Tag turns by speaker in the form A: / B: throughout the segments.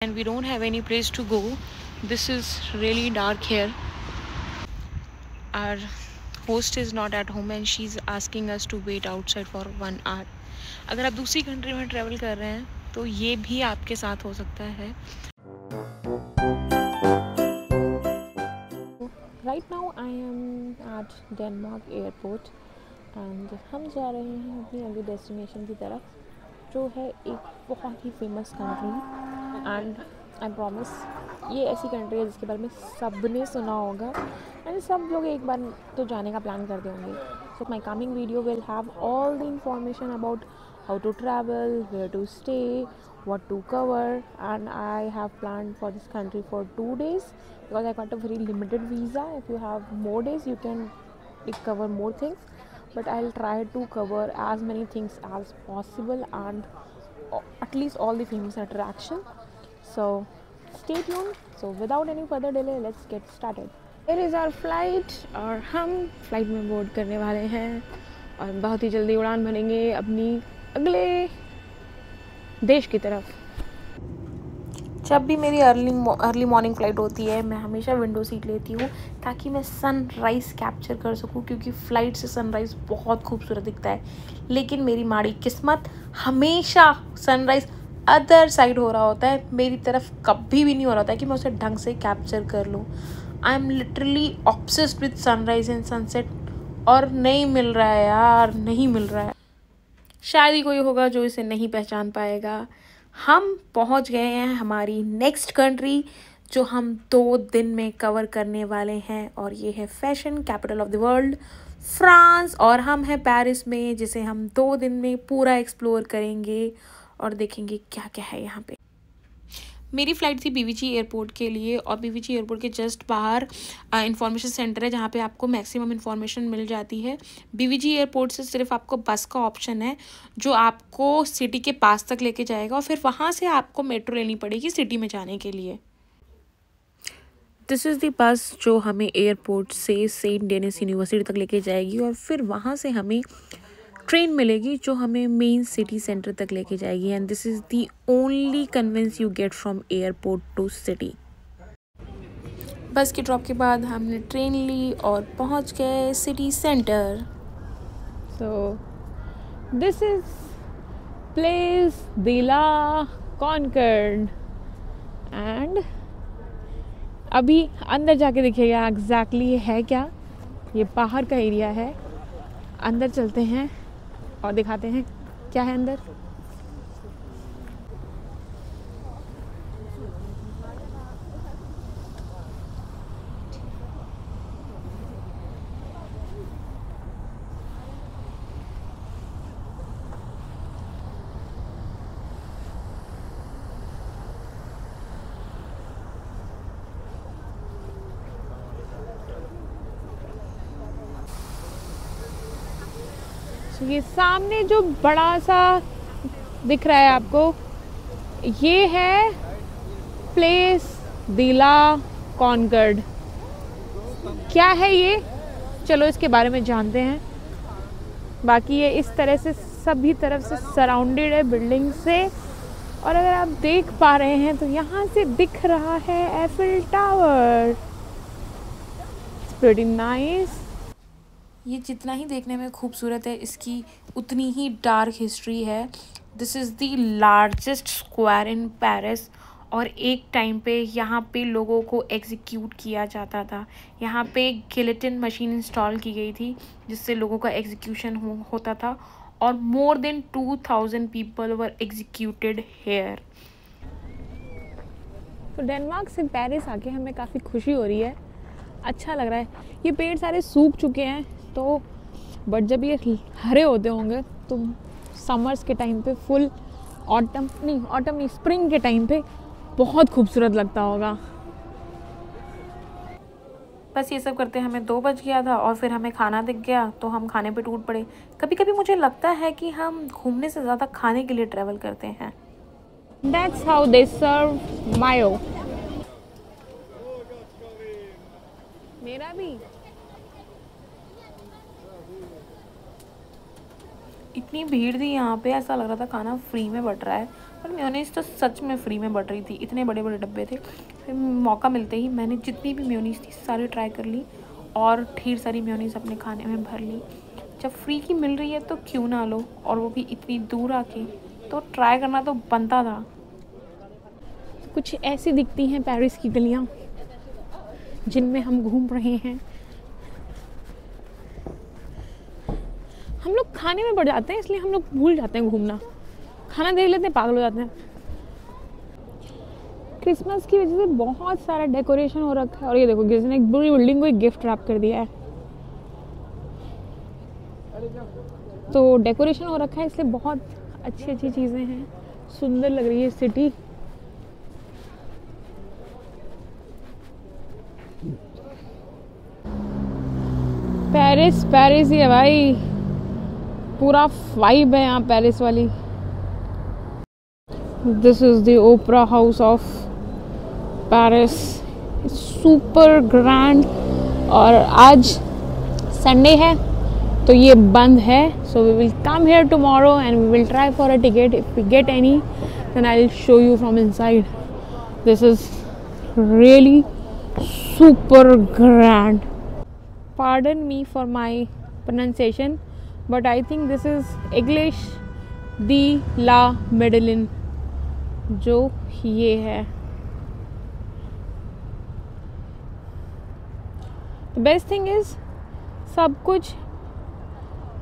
A: and we don't have any place to go. This is really dark here. Our host is not at home and she's asking us to wait outside for 1 hour. अगर आप दूसरी country में travel कर रहे हैं तो ये भी आपके साथ हो सकता है. Right now I am at Denmark airport and हम जा रहे हैं अपनी अगली डेस्टिनेशन की तरफ, जो है एक बहुत ही famous country. And I promise ये ऐसी कंट्री है जिसके बारे में सब ने सुना होगा एंड सब लोग एक बार तो जाने का प्लान करते होंगे. So my coming video will have all the information about how to travel, where to stay, what to cover, and I have planned for this country for 2 days because I got a very limited visa. If you have more days you can cover more things, but I'll try to cover as many things as possible and at least all the famous attraction. So stay tuned. So without any further delay, let's get started. Here is our flight और हम flight में board करने वाले हैं और बहुत ही जल्दी उड़ान भरेंगे अपनी अगले देश की तरफ. जब भी मेरी अर्ली मॉर्निंग फ़्लाइट होती है मैं हमेशा विंडो सीट लेती हूँ ताकि मैं सनराइज़ कैप्चर कर सकूँ, क्योंकि फ़्लाइट से सनराइज़ बहुत खूबसूरत दिखता है. लेकिन मेरी माड़ी किस्मत, हमेशा सनराइज़ अदर साइड हो रहा होता है, मेरी तरफ कभी भी नहीं हो रहा होता है कि मैं उसे ढंग से कैप्चर कर लूँ. आई am literally obsessed with sunrise and sunset और नहीं मिल रहा है यार, नहीं मिल रहा है. शायद ही कोई होगा जो इसे नहीं पहचान पाएगा. हम पहुंच गए हैं हमारी नेक्स्ट कंट्री जो हम 2 दिन में कवर करने वाले हैं, और ये है fashion capital of the world, France. और हम हैं पेरिस में, जिसे हम 2 दिन में पूरा एक्सप्लोर करेंगे और देखेंगे क्या क्या है यहाँ पे. मेरी फ़्लाइट थी बीवीजी एयरपोर्ट के लिए, और बीवीजी एयरपोर्ट के जस्ट बाहर इंफॉर्मेशन सेंटर है जहाँ पे आपको मैक्सिमम इन्फॉर्मेशन मिल जाती है. बीवीजी एयरपोर्ट से सिर्फ आपको बस का ऑप्शन है जो आपको सिटी के पास तक लेके जाएगा, और फिर वहाँ से आपको मेट्रो लेनी पड़ेगी सिटी में जाने के लिए. दिस इज़ द बस जो हमें एयरपोर्ट से सेंट डेनिस यूनिवर्सिटी तक लेके जाएगी, और फिर वहाँ से हमें ट्रेन मिलेगी जो हमें मेन सिटी सेंटर तक लेके जाएगी. And this is the only conveyance you get from airport to city. Bus के ड्रॉप के बाद हमने ट्रेन ली और पहुंच गए city centre. So this is place de la Concorde and अभी अंदर जाके देखिएगा एग्जैक्टली है क्या. ये बाहर का एरिया है, अंदर चलते हैं और दिखाते हैं क्या है अंदर. ये सामने जो बड़ा सा दिख रहा है आपको, ये है प्लेस de la Concorde. क्या है ये, चलो इसके बारे में जानते हैं. बाकी ये इस तरह से सभी तरफ से सराउंडेड है बिल्डिंग से, और अगर आप देख पा रहे हैं तो यहाँ से दिख रहा है Eiffel tower. It's pretty nice. ये जितना ही देखने में खूबसूरत है इसकी उतनी ही डार्क हिस्ट्री है. This is the largest square in Paris, और एक टाइम पे यहाँ पे लोगों को एग्जीक्यूट किया जाता था. यहाँ पे गिलेटिन मशीन इंस्टॉल की गई थी जिससे लोगों का एग्जीक्यूशन होता था, और more than 2000 people were executed here. तो डेनमार्क से पेरिस आके हमें काफ़ी खुशी हो रही है, अच्छा लग रहा है. ये पेड़ सारे सूख चुके हैं तो, बट जब ये हरे होते होंगे तो समर्स के टाइम पे फुल, ऑटम नहीं स्प्रिंग के टाइम पे बहुत खूबसूरत लगता होगा. बस ये सब करते हमें 2 बज गया था, और फिर हमें खाना दिख गया तो हम खाने पे टूट पड़े. कभी कभी मुझे लगता है कि हम घूमने से ज़्यादा खाने के लिए ट्रैवल करते हैं. That's how they serve mayo. मेरा भी इतनी भीड़ थी यहाँ पे, ऐसा लग रहा था खाना फ्री में बट रहा है.
B: पर मेयोनीज़ तो सच में फ्री में बढ़ रही थी, इतने बड़े बड़े डब्बे थे। फिर मौका मिलते ही मैंने जितनी भी मेयोनीज़ थी सारी ट्राई कर ली और ढेर सारी मेयोनीज़ अपने खाने में भर ली। जब फ्री की मिल रही है तो क्यों ना लो, और वो भी इतनी दूर आके, तो ट्राई करना तो बनता था।
A: कुछ ऐसी दिखती हैं पेरिस की गलियाँ जिनमें हम घूम रहे हैं। हम लोग खाने में बढ़ जाते हैं, इसलिए हम लोग भूल जाते हैं घूमना। खाना देख लेते हैं, पागल हो जाते हैं। क्रिसमस की वजह से बहुत सारा डेकोरेशन हो रखा है, और ये देखो किसी ने एक पूरी बिल्डिंग को एक गिफ्ट रैप कर दिया है। तो डेकोरेशन हो रखा है, इसलिए बहुत अच्छी अच्छी चीज़ें हैं, सुंदर लग रही है सिटी। पेरिस पेरिस ही है भाई, पूरा वाइब है यहाँ पेरिस वाली। This is the opera house of Paris, super grand. और आज संडे है तो ये बंद है, so we will come here tomorrow and we will try for a ticket. If we get any then I will show you from inside. This is really super grand. Pardon me for my pronunciation, but I think this is English de la Madeleine, जो ये है। The best thing is सब कुछ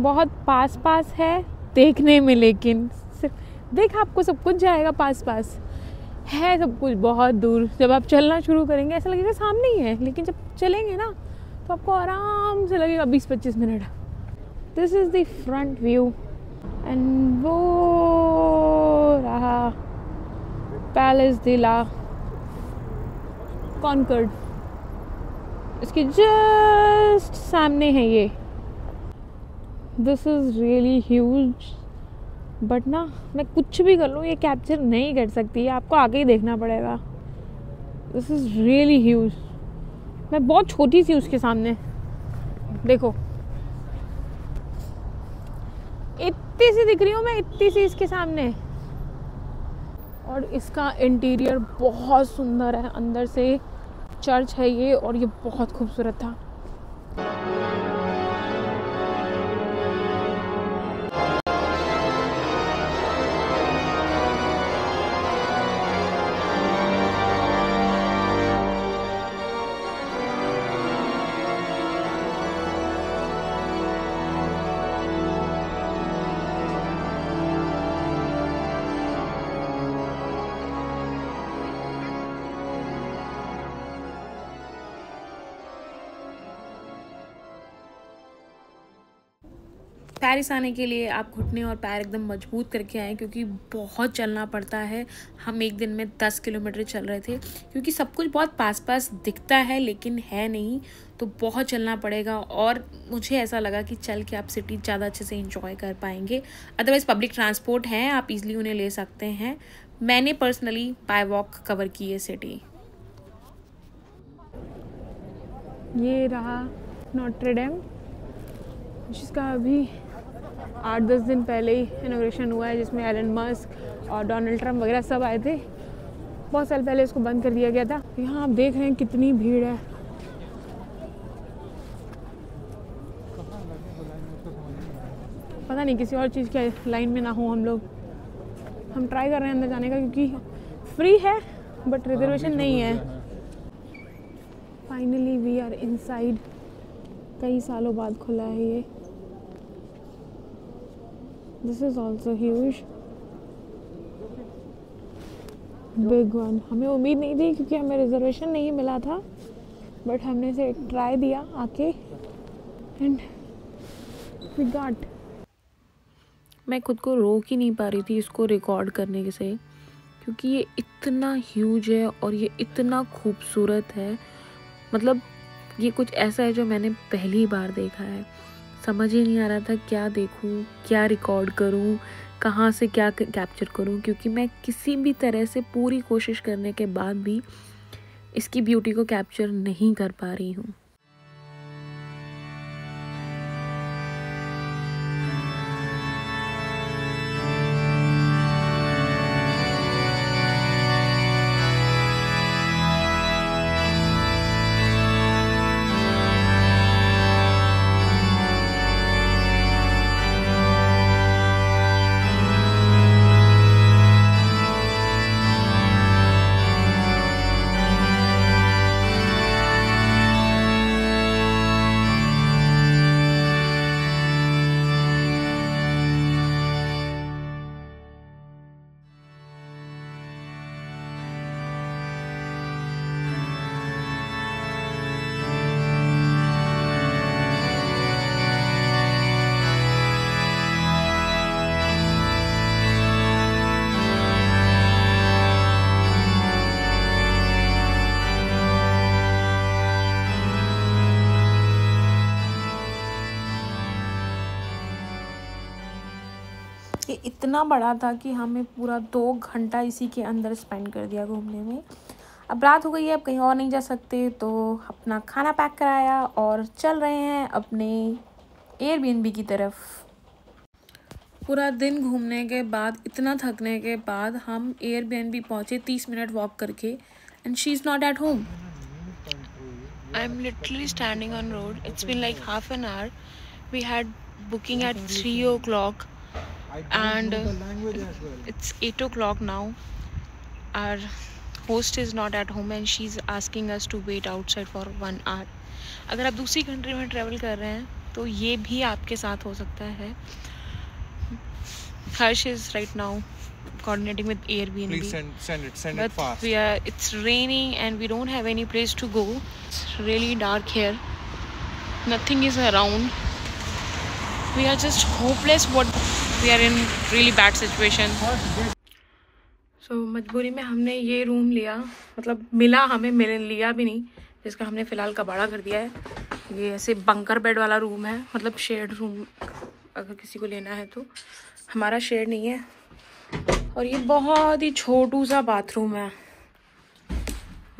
A: बहुत पास पास है देखने में, लेकिन देख आपको सब कुछ जाएगा पास पास है, सब कुछ बहुत दूर। जब आप चलना शुरू करेंगे ऐसा लगेगा सामने ही है, लेकिन जब चलेंगे ना तो आपको आराम से लगेगा 20-25 minute. This is the front view and वो रहा पैलेस द ला कॉन्कॉर्ड, इसके जस्ट सामने है ये। This is really huge, but ना मैं कुछ भी कर लूँ ये कैप्चर नहीं कर सकती, आपको आगे ही देखना पड़ेगा। This is really huge. मैं बहुत छोटी सी उसके सामने, देखो इतनी सी दिख रही हूँ मैं, इतनी सी इसके सामने। और इसका इंटीरियर बहुत सुंदर है, अंदर से चर्च है ये, और ये बहुत खूबसूरत था।
B: पेरिस आने के लिए आप घुटने और पैर एकदम मजबूत करके आएँ, क्योंकि बहुत चलना पड़ता है। हम एक दिन में 10 किलोमीटर चल रहे थे, क्योंकि सब कुछ बहुत पास पास दिखता है लेकिन है नहीं, तो बहुत चलना पड़ेगा। और मुझे ऐसा लगा कि चल के आप सिटी ज़्यादा अच्छे से इंजॉय कर पाएंगे। अदरवाइज़ पब्लिक ट्रांसपोर्ट हैं, आप इजीली उन्हें ले सकते हैं। मैंने पर्सनली बाय वॉक कवर की है सिटी।
A: ये रहा नोट्रे डेम, जिसका अभी 8-10 दिन पहले ही इनॉग्रेशन हुआ है, जिसमें एलन मस्क और डोनाल्ड ट्रंप वगैरह सब आए थे। बहुत साल पहले इसको बंद कर दिया गया था। यहाँ आप देख रहे हैं कितनी भीड़ है। पता नहीं किसी और चीज़ के लाइन में ना हो हम लोग। हम ट्राई कर रहे हैं अंदर जाने का, क्योंकि फ्री है बट रिजर्वेशन नहीं है। Finally we are inside. कई सालों बाद खुला है ये। This is also huge, big one. हमें उम्मीद नहीं थी क्योंकि हमें रिजर्वेशन नहीं मिला था, बट हमने इसे ट्राई दिया आके एंड वी गॉट।
B: मैं खुद को रोक ही नहीं पा रही थी इसको रिकॉर्ड करने से, क्योंकि ये इतना ह्यूज है और ये इतना खूबसूरत है। मतलब ये कुछ ऐसा है जो मैंने पहली बार देखा है। समझ ही नहीं आ रहा था क्या देखूं, क्या रिकॉर्ड करूं, कहाँ से क्या कैप्चर करूं, क्योंकि मैं किसी भी तरह से पूरी कोशिश करने के बाद भी इसकी ब्यूटी को कैप्चर नहीं कर पा रही हूँ। ये इतना बड़ा था कि हमें पूरा 2 घंटा इसी के अंदर स्पेंड कर दिया घूमने में। अब रात हो गई है, अब कहीं और नहीं जा सकते, तो अपना खाना पैक कराया और चल रहे हैं अपने एयरबीएनबी की तरफ। पूरा दिन घूमने के बाद, इतना थकने के बाद हम एयरबीएनबी पहुँचे 30 मिनट वॉक करके, and she is not at home. I am literally standing on road. It's been like half an hour. We had booking at 3 o'clock and it's 8 o'clock now. Our host is not at home and she's asking us to wait outside for 1 hour. अगर आप दूसरी country में travel कर रहे हैं तो ये भी आपके साथ हो सकता है। Harsh is right now coordinating with Airbnb.
C: Please send it fast.
B: It's raining and we don't have any place to go. It's really dark here. Nothing is around. We are just hopeless. We are in really bad situation. So मजबूरी में हमने ये room लिया, मतलब मिला हमें, लिया भी नहीं, जिसका हमने फ़िलहाल कबाड़ा कर दिया है। ये ऐसे बंकर बेड वाला रूम है, मतलब शेड रूम अगर किसी को लेना है तो। हमारा शेड नहीं है। और ये बहुत ही छोटू सा बाथरूम है,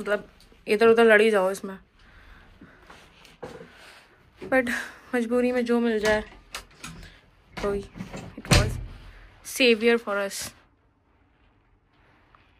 B: मतलब इधर उधर लड़ी जाओ इसमें, बट मजबूरी में जो मिल जाए। So it was savior for us.